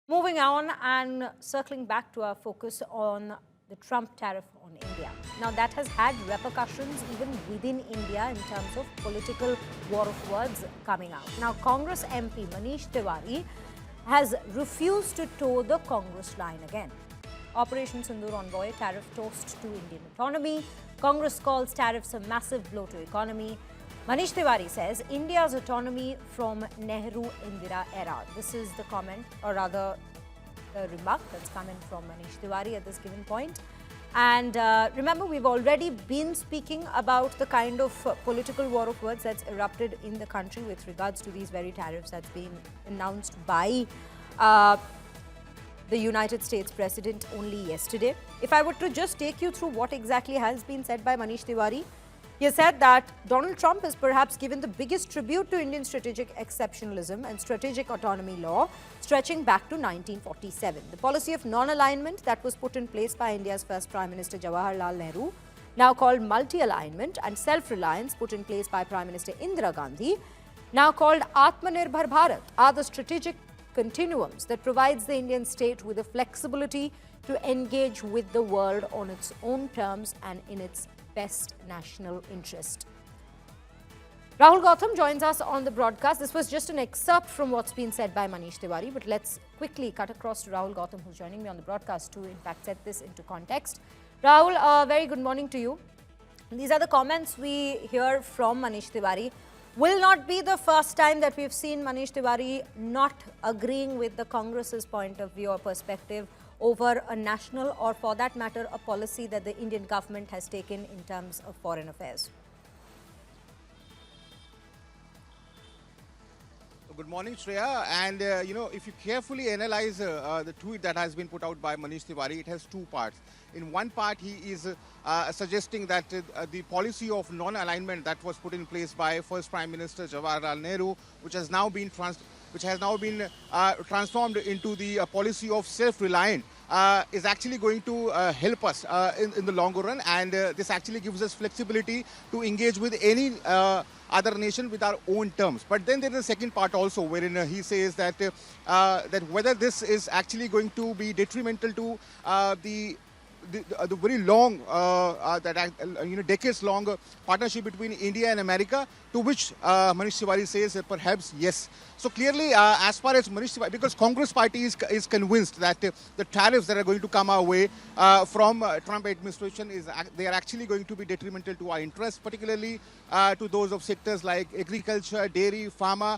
Moving on and circling back to our focus on the Trump tariff on India. Now, that has had repercussions even within India in terms of political war of words coming out. Now, Congress MP Manish Tiwari has refused to toe the Congress line again. Operation Sindoor envoy tariff toast to Indian autonomy. Congress calls tariffs a massive blow to economy. Manish Tiwari says India's autonomy from Nehru-Indira era. This is the comment, or rather the remark that's coming from Manish Tiwari at this given point. And remember, we've already been speaking about the kind of political war of words that's erupted in the country with regards to these very tariffs that's been announced by the United States President only yesterday. If I were to just take you through what exactly has been said by Manish Tiwari, he has said that Donald Trump has perhaps given the biggest tribute to Indian strategic exceptionalism and strategic autonomy law stretching back to 1947. The policy of non-alignment that was put in place by India's first Prime Minister Jawaharlal Nehru, now called multi-alignment, and self-reliance put in place by Prime Minister Indira Gandhi, now called Atmanirbhar Bharat, are the strategic continuums that provides the Indian state with the flexibility to engage with the world on its own terms and in its best national interest. Rahul Gautam joins us on the broadcast. This was just an excerpt from what's been said by Manish Tiwari, but let's quickly cut across to Rahul Gautam, who's joining me on the broadcast to, in fact, set this into context. Rahul, very good morning to you. These are the comments we hear from Manish Tiwari. Will not be the first time that we've seen Manish Tiwari not agreeing with the Congress's point of view or perspective over a national, or for that matter, a policy that the Indian government has taken in terms of foreign affairs. Good morning, Shreya. And, if you carefully analyze the tweet that has been put out by Manish Tiwari, it has two parts. In one part, he is suggesting that the policy of non-alignment that was put in place by first Prime Minister Jawaharlal Nehru, which has now been transformed into the policy of self-reliant, is actually going to help us in the longer run, and this actually gives us flexibility to engage with any other nation with our own terms. But then there is a second part also, wherein he says that that whether this is actually going to be detrimental to the very long, decades-long partnership between India and America, to which Manish Tiwari says that perhaps yes. So clearly, as far as Manish Tiwari, because Congress party is convinced that the tariffs that are going to come our way from Trump administration they are actually going to be detrimental to our interests, particularly to those of sectors like agriculture, dairy, pharma,